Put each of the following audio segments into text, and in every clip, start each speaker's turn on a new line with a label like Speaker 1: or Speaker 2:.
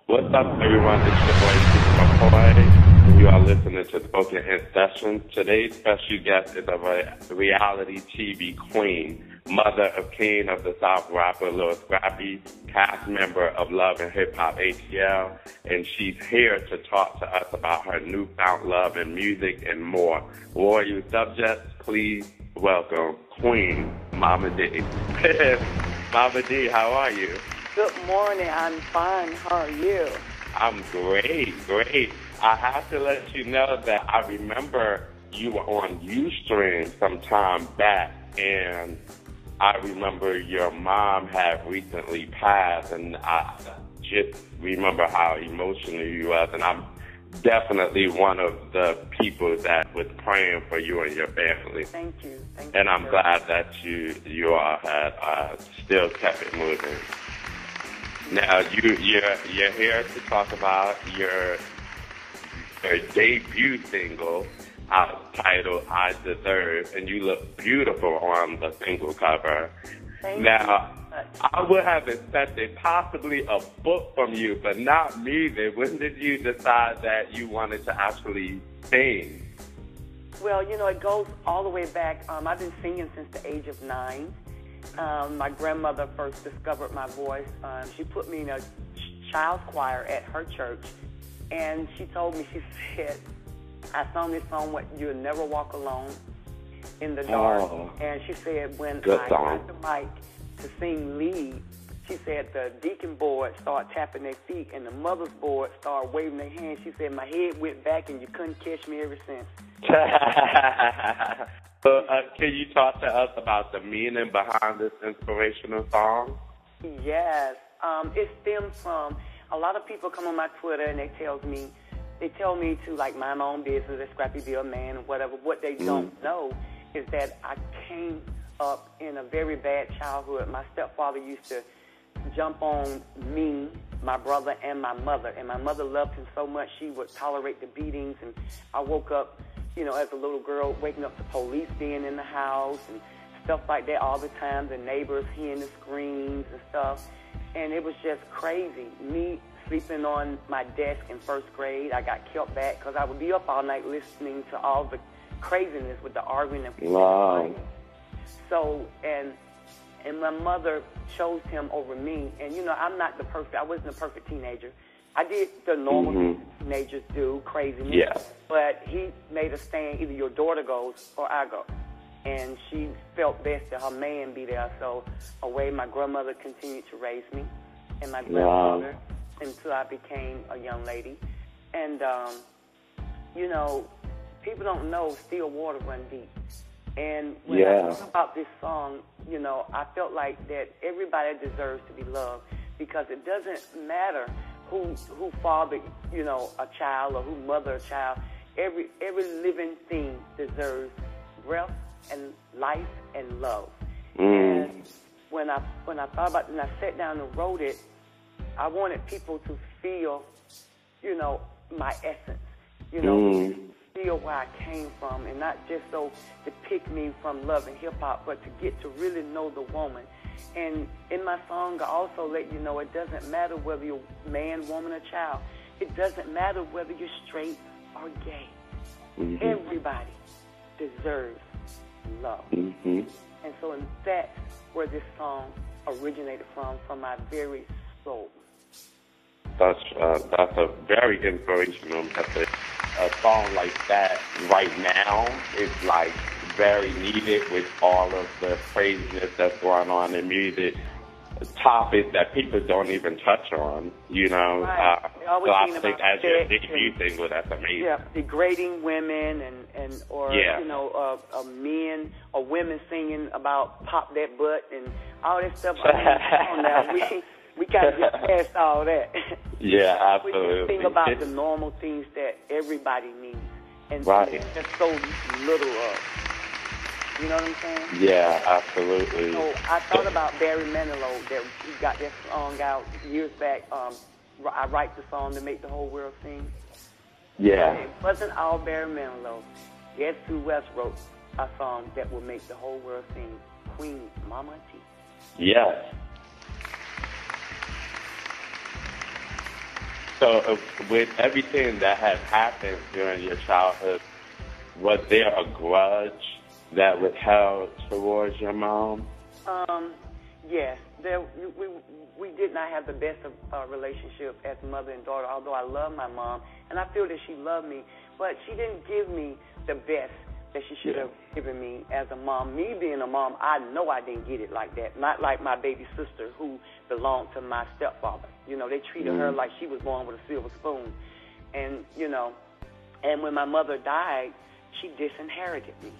Speaker 1: What's up, everyone? It's your boy, Stephen McCoy, and you are listening to Spoken in Session. Today's special guest is a reality TV queen, mother of King of the South rapper Lil Scrappy, cast member of Love and Hip Hop ATL, and she's here to talk to us about her newfound love in music and more. Warrior subjects, please welcome Queen Mama D. Mama D, how are you?
Speaker 2: Good morning. I'm fine. How are you?
Speaker 1: I'm great. I have to let you know that I remember you were on Ustream some time back, and I remember your mom had recently passed, and I just remember how emotional you was, and I'm definitely one of the people that was praying for you and your family.
Speaker 2: Thank you.
Speaker 1: And I'm glad that you all had still kept it moving. Now, you're here to talk about your debut single titled I Deserve, and you look beautiful on the single cover.
Speaker 2: Thank
Speaker 1: now,
Speaker 2: you.
Speaker 1: I would have expected possibly a book from you, but not music. When did you decide that you wanted to actually sing?
Speaker 2: Well, it goes all the way back. I've been singing since the age of 9. My grandmother first discovered my voice. She put me in a child's choir at her church, and she told me, she said, I sung this song, You'll Never Walk Alone, in the dark.
Speaker 1: Oh,
Speaker 2: and she said, when I
Speaker 1: song.
Speaker 2: got the mic to sing lead, she said the deacon board started tapping their feet, and the mother's board started waving their hands. She said, my head went back, and you couldn't catch me ever since.
Speaker 1: So, can you talk to us about the meaning behind this inspirational song?
Speaker 2: Yes. It stems from, a lot of people come on my Twitter and they tell me to like mind my own business, a Scrappy be a man, or whatever. What they don't know is that I came up in a very bad childhood. My stepfather used to jump on me, my brother, and my mother. And my mother loved him so much she would tolerate the beatings. And I woke up, as a little girl, waking up to police being in the house and stuff like that all the time, the neighbors hearing the screams and stuff. And it was just crazy. Me sleeping on my desk in first grade, I got kept back because I would be up all night listening to all the craziness with the arguing and
Speaker 1: Wow.
Speaker 2: So, and my mother chose him over me. And, I wasn't a perfect teenager. I did the normal things teenagers do, craziness.
Speaker 1: Yeah.
Speaker 2: But he made a stand, either your daughter goes or I go. And she felt best that her man be there. So away, my grandmother continued to raise me, and my grandmother, until I became a young lady. And, people don't know still water run deep. And when I talk about this song, I felt like that everybody deserves to be loved, because it doesn't matter who fathered, a child, or who mothered a child. Every living thing deserves breath and life and love. And when I thought about it and I sat down and wrote it, I wanted people to feel, my essence, feel where I came from, and not just so to pick me from Love and Hip Hop, but to get to really know the woman. And in my song, I also let you know it doesn't matter whether you're man, woman, or child. It doesn't matter whether you're straight or gay. Everybody deserves love. And so that's where this song originated from my very soul.
Speaker 1: That's a very inspirational message. A song like that right now is like very needed with all of the craziness that's going on in music. Topics that people don't even touch on,
Speaker 2: Right.
Speaker 1: So I think as your debut single, that's amazing.
Speaker 2: Yeah, degrading women or men or women singing about pop that butt and all that stuff. Now we gotta get past all that.
Speaker 1: Yeah, absolutely.
Speaker 2: We think about the normal things that everybody needs, and
Speaker 1: right.
Speaker 2: there's so little of. You know what I'm saying?
Speaker 1: Yeah, absolutely.
Speaker 2: So I thought about Barry Manilow, that he got that song out years back. I write the song to make the whole world sing.
Speaker 1: Yeah.
Speaker 2: But it wasn't all Barry Manilow. Guess who else wrote a song that will make the whole world sing? Queen Mama T.
Speaker 1: Yes. So with everything that has happened during your childhood, was there a grudge that was held towards your mom?
Speaker 2: Yes. We did not have the best of relationship as mother and daughter, although I love my mom, and I feel that she loved me, but she didn't give me the best that she should have given me as a mom. Me being a mom, I know I didn't get it like that. Not like my baby sister who belonged to my stepfather. You know, they treated her like she was born with a silver spoon. And, you know, and when my mother died, she disinherited me.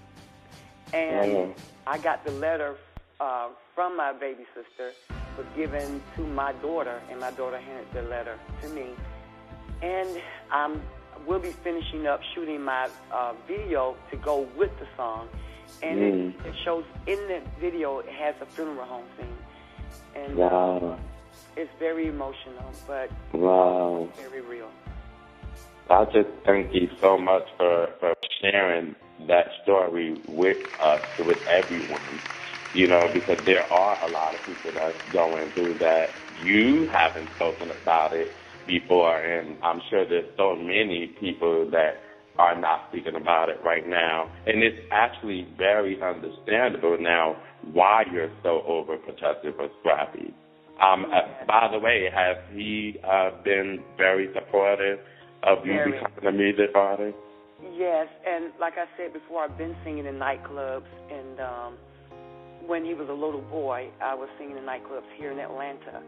Speaker 2: And I got the letter from my baby sister, was given to my daughter, and my daughter handed the letter to me. And we'll be finishing up shooting my video to go with the song. And it shows, in the video, it has a funeral home scene. And it's very emotional, but very real.
Speaker 1: I just thank you so much for sharing that story with us, with everyone, you know, because there are a lot of people that's going through that. You haven't spoken about it before, and I'm sure there's so many people that are not speaking about it right now. And it's actually very understandable now why you're so overprotective of Scrappy. By the way, has he been very supportive of you becoming a music artist?
Speaker 2: Yes, and like I said before, I've been singing in nightclubs, and when he was a little boy, I was singing in nightclubs here in Atlanta.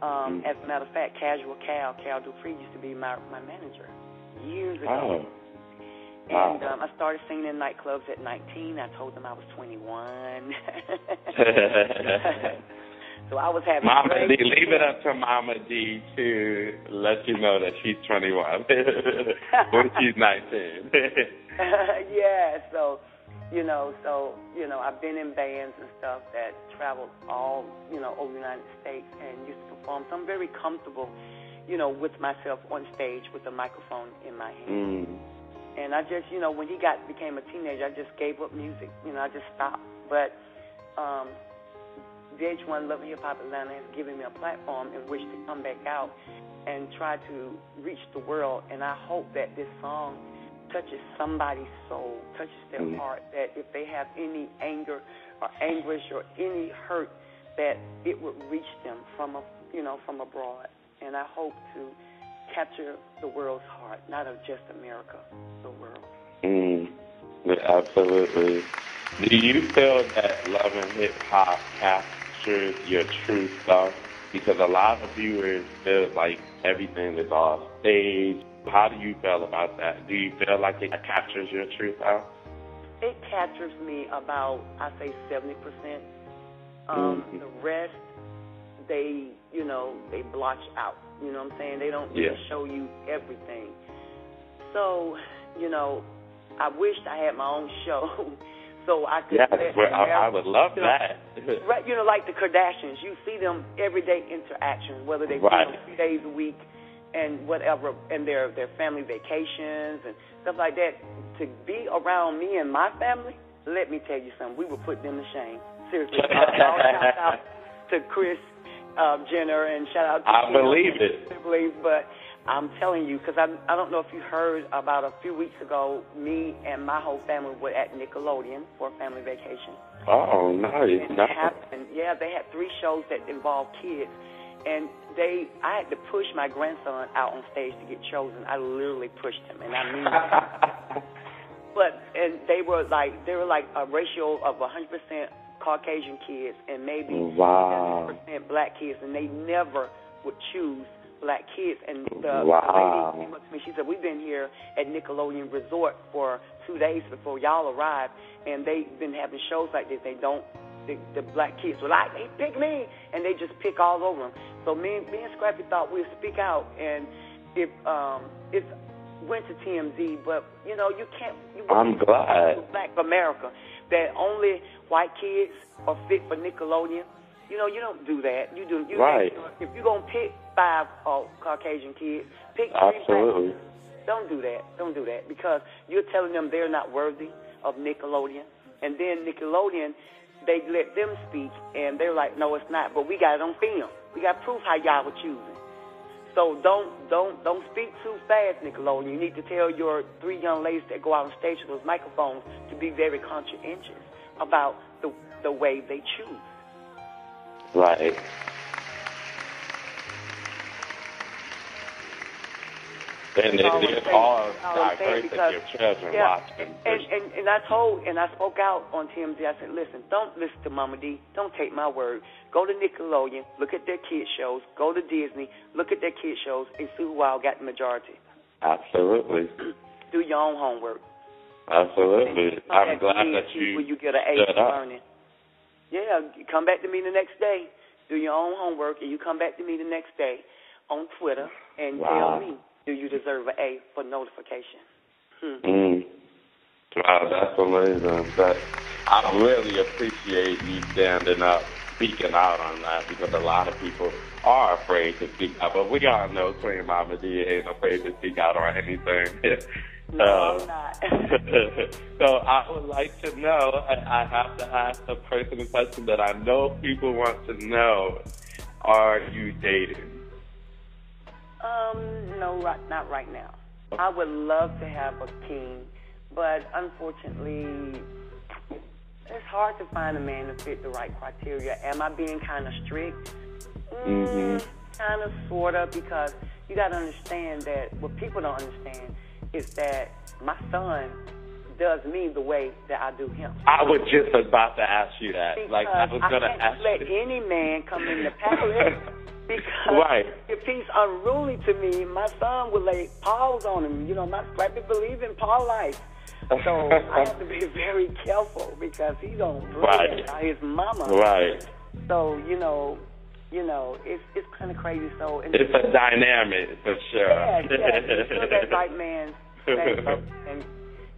Speaker 2: As a matter of fact, Casual Cal Dupree used to be my manager years ago. And I started singing in nightclubs at 19. I told them I was 21. So I was having
Speaker 1: Mama D, leave it up to Mama D to let you know that she's 21 when she's 19.
Speaker 2: Yeah, so I've been in bands and stuff that traveled all, over the United States and used to perform. So I'm very comfortable, with myself on stage with a microphone in my hand. And I just, when he became a teenager, I just gave up music. I just stopped. But VH1 Love and Hip Hop Atlanta has given me a platform in which to come back out and try to reach the world. And I hope that this song touches somebody's soul, touches their heart, that if they have any anger or anguish or any hurt, that it would reach them from abroad. And I hope to capture the world's heart, not of just America, the world.
Speaker 1: Absolutely. Do you feel that Love and Hip Hop captures your true self? Because a lot of viewers feel like everything is off stage. How do you feel about that? Do you feel like it captures your true self?
Speaker 2: It captures me about, I say, 70%. The rest, they blotch out. You know what I'm saying? They don't really show you everything. So, I wished I had my own show so I could.
Speaker 1: I would love that.
Speaker 2: Right, like the Kardashians. You see them everyday interactions, whether they 3 days a week and whatever, and their family vacations and stuff like that. To be around me and my family, let me tell you something, we would put them to shame. Seriously. Shout out to Kris Jenner and shout out to
Speaker 1: I believe it.
Speaker 2: Siblings, but I'm telling you, because I don't know if you heard, about a few weeks ago, me and my whole family were at Nickelodeon for a family vacation.
Speaker 1: Oh, nice.
Speaker 2: And it happened. Yeah, they had 3 shows that involved kids. And I had to push my grandson out on stage to get chosen. I literally pushed him, and I mean it. And they were like a ratio of 100% Caucasian kids and maybe 70% black kids, and they never would choose black kids. And the lady came up to me, she said, we've been here at Nickelodeon Resort for 2 days before y'all arrived, and they've been having shows like this. The black kids were like, they pick me, and they just pick all over them. So me and Scrappy thought we'd speak out, and it went to TMZ, but you can't.
Speaker 1: I'm glad.
Speaker 2: Black America, that only white kids are fit for Nickelodeon. You don't do that.
Speaker 1: Right.
Speaker 2: If you're gonna pick 5 Caucasian kids, pick 3
Speaker 1: Absolutely.
Speaker 2: black kids. Don't do that, because you're telling them they're not worthy of Nickelodeon, and then Nickelodeon, they let them speak, and they're like, no, it's not, but we got it on film. We got proof how y'all were choosing. So don't speak too fast, Nickelodeon. You need to tell your 3 young ladies that go out on stage with those microphones to be very conscientious about the way they choose.
Speaker 1: Right. And it's all diverse if your children watching.
Speaker 2: And I spoke out on TMZ. I said, listen, don't listen to Mama D. Don't take my word. Go to Nickelodeon, look at their kids shows. Go to Disney, look at their kids shows, and see who all got the majority.
Speaker 1: Absolutely.
Speaker 2: Do your own homework.
Speaker 1: Absolutely. I'm glad that
Speaker 2: you get an A for learning. Yeah, come back to me the next day. Do your own homework, and you come back to me the next day on Twitter and tell me, do you deserve an A for notification?
Speaker 1: Wow, that's amazing. But I really appreciate you standing up, speaking out on that, because a lot of people are afraid to speak out. But we all know Queen Mama D ain't afraid to speak out on anything.
Speaker 2: No, I'm not.
Speaker 1: So I would like to know, I have to ask a personal question that I know people want to know. Are you dating?
Speaker 2: No, not right now. I would love to have a king, but unfortunately, it's hard to find a man to fit the right criteria. Am I being kind of strict? Kind of, sort of, because you got to understand that what people don't understand is that my son does me the way that I do him.
Speaker 1: I was just about to ask you that.
Speaker 2: Because
Speaker 1: I was going to ask you.
Speaker 2: I can't let any man come in the palace. Because if he's unruly to me, my son will lay paws on him. You know, my black people believe in paw life. So I have to be very careful because he don't brag about his mama.
Speaker 1: Right.
Speaker 2: So, you know, it's kind of crazy. So
Speaker 1: it's a dynamic for sure.
Speaker 2: Yeah. Feel that right man stand up and,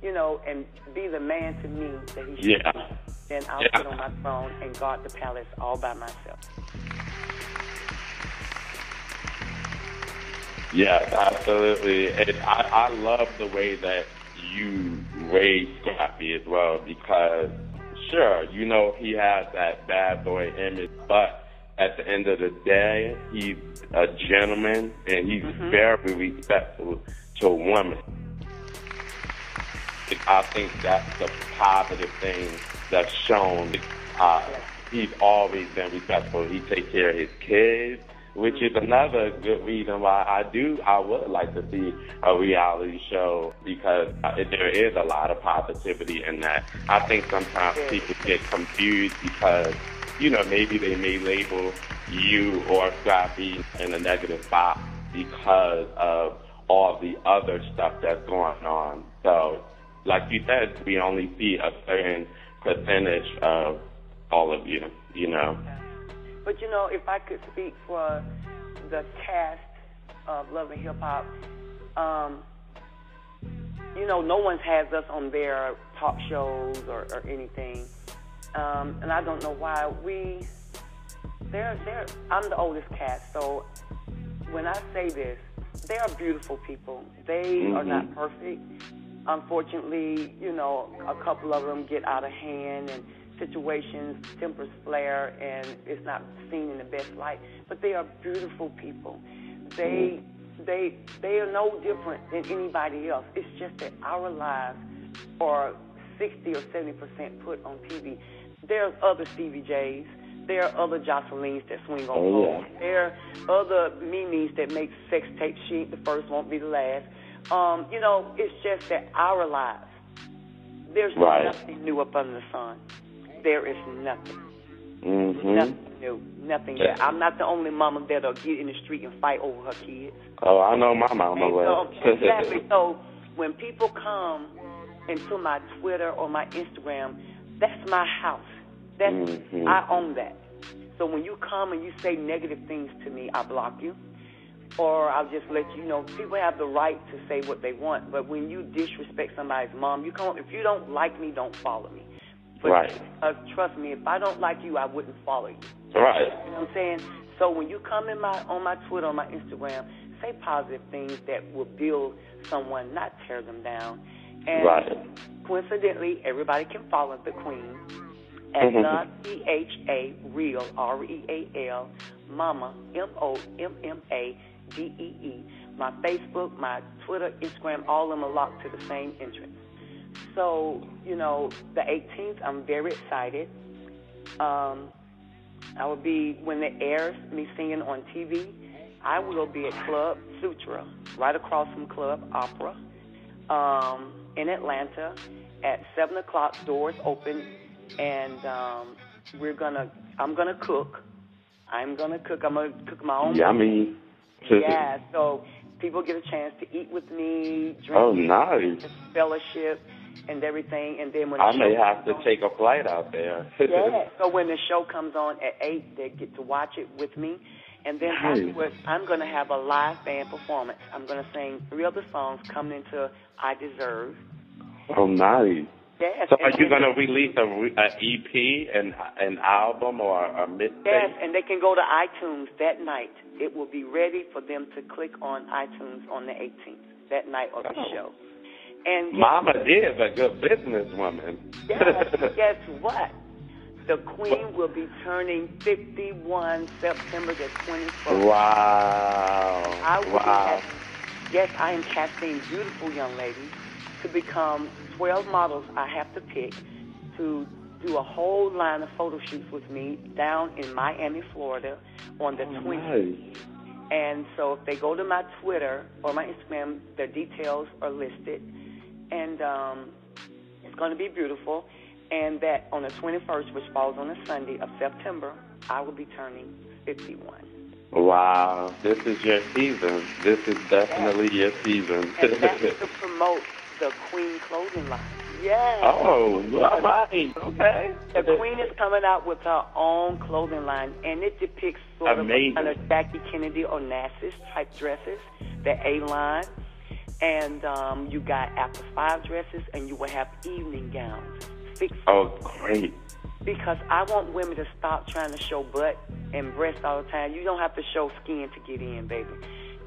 Speaker 2: and be the man to me that he should be. Then I'll sit on my throne and guard the palace all by myself.
Speaker 1: Yes, absolutely. And I love the way that you raised Scrappy as well, because, sure, he has that bad boy image, but at the end of the day, he's a gentleman, and he's very respectful to a woman. I think that's the positive thing that's shown. He's always been respectful. He takes care of his kids, which is another good reason why I would like to see a reality show, because there is a lot of positivity in that. I think sometimes people get confused because, maybe they may label you or Scrappy in a negative box because of all the other stuff that's going on. So, like you said, we only see a certain percentage of all of you,
Speaker 2: But, if I could speak for the cast of Love and Hip Hop, no one has us on their talk shows or anything. And I don't know why. I'm the oldest cast, so when I say this, they are beautiful people. They are not perfect. Unfortunately, a couple of them get out of hand and situations, tempers flare, and it's not seen in the best light. But they are beautiful people. They are no different than anybody else. It's just that our lives are 60 or 70% put on TV. There's other Stevie J's. There are other Jocelyn's that swing on poles. There are other Mimis that make sex tapes. She ain't the first, won't be the last. It's just that our lives, there's nothing new up under the sun. There is nothing. Nothing new. Nothing. I'm not the only mama that'll get in the street and fight over her kids.
Speaker 1: Oh, I know my mama will.
Speaker 2: Exactly. So when people come into my Twitter or my Instagram, that's my house. I own that. So when you come and you say negative things to me, I block you. Or I'll just let you know. People have the right to say what they want, but when you disrespect somebody's mom, if you don't like me, don't follow me. But trust me, if I don't like you, I wouldn't follow you.
Speaker 1: Right.
Speaker 2: You know what I'm saying? So when you come on my Twitter, on my Instagram, say positive things that will build someone, not tear them down. And coincidentally, everybody can follow the Queen at the CHA Real, REAL, Mama, MOMMA DEE. My Facebook, my Twitter, Instagram, all of them are locked to the same entrance. So, you know, the 18th, I'm very excited. I will be, when it airs me singing on TV, I will be at Club Sutra, right across from Club Opera, in Atlanta at 7 o'clock, doors open, and I'm gonna cook. I'm gonna cook my own.
Speaker 1: Yummy.
Speaker 2: Yeah, so people get a chance to eat with me, drink.
Speaker 1: Oh, nice.
Speaker 2: Fellowship and everything, and then when
Speaker 1: I may have to take a flight out there.
Speaker 2: Yeah, so when the show comes on at 8, they get to watch it with me. And then afterwards, I'm going to have a live band performance. I'm going to sing 3 other songs coming into I Deserve.
Speaker 1: Oh, nice.
Speaker 2: Yes.
Speaker 1: So are you going to release an EP, an album, or a mixtape?
Speaker 2: Yes, and they can go to iTunes that night. It will be ready for them to click on iTunes on the 18th, that night of the show. And
Speaker 1: Mama is a good businesswoman.
Speaker 2: Yes, guess what? The Queen will be turning 51 September the 21st.
Speaker 1: Wow.
Speaker 2: Yes, I am casting beautiful young ladies to become 12 models I have to pick to do a whole line of photo shoots with me down in Miami, Florida on the 20th.
Speaker 1: Nice.
Speaker 2: And so if they go to my Twitter or my Instagram, their details are listed. And it's going to be beautiful. And that on the 21st, which falls on a Sunday of September, I will be turning 51.
Speaker 1: Wow, this is your season. This is definitely your season.
Speaker 2: And that's to promote the Queen clothing line. Yeah.
Speaker 1: Oh, right. Okay.
Speaker 2: The Queen is coming out with her own clothing line, and it depicts sort of kind of Jackie Kennedy or Onassis type dresses, the A-line. And you got after 5 dresses, and you will have evening gowns.
Speaker 1: Oh, great.
Speaker 2: Because I want women to stop trying to show butt and breast all the time. You don't have to show skin to get in, baby.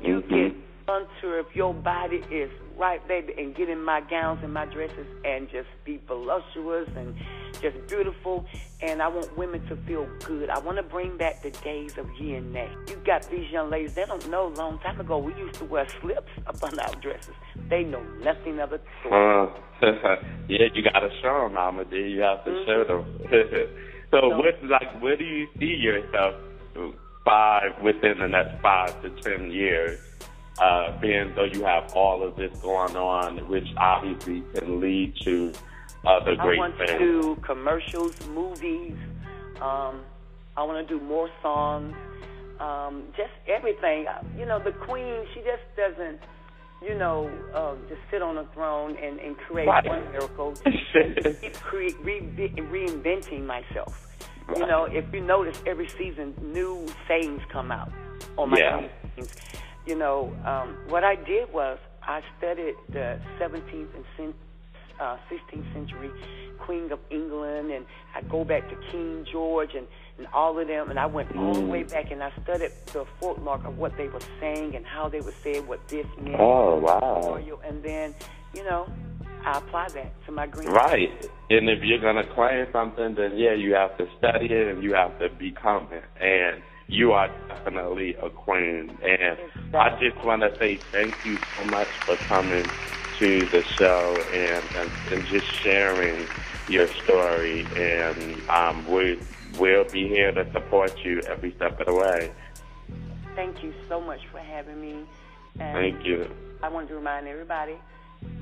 Speaker 2: You get contour if your body is right, baby, and get in my gowns and my dresses and just be voluptuous and just beautiful. And I want women to feel good. I want to bring back the days of ye and nay. You got these young ladies, they don't know. A long time ago, we used to wear slips up on our dresses. They know nothing of the sort.
Speaker 1: Yeah, you got to show them, Mama D. You have to show them. So where do you see yourself within the next 5 to 10 years? Being though you have all of this going on, which obviously can lead to other great things. I want to do
Speaker 2: commercials, movies. I want to do more songs. Just everything. You know, the Queen, she just doesn't, just sit on a throne and create one miracle. Just keep reinventing myself. Right. You know, if you notice, every season, new sayings come out on my scenes. You know, what I did was I studied the 17th and 16th century Queen of England, and I go back to King George and all of them, and I went all the way back, and I studied the folklore of what they were saying and how they were saying what this meant.
Speaker 1: Oh, wow.
Speaker 2: And then, I apply that to my green.
Speaker 1: Right. And if you're going to claim something, then, you have to study it and you have to become it. And you are definitely a queen. And I just want to say thank you so much for coming to the show and just sharing your story. And we'll be here to support you every step of the way.
Speaker 2: Thank you so much for having me. And
Speaker 1: thank you.
Speaker 2: I want to remind everybody,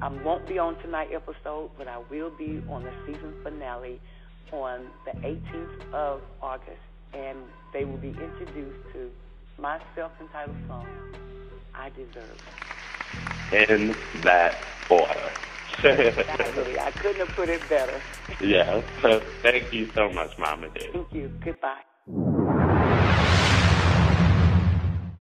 Speaker 2: I won't be on tonight's episode, but I will be on the season finale on the 18th of August. And they will be introduced to my self-entitled song, I Deserve.
Speaker 1: In that order.
Speaker 2: Exactly. I couldn't have put it better.
Speaker 1: Yeah. Thank you so much, Mama D.
Speaker 2: Thank you. Goodbye.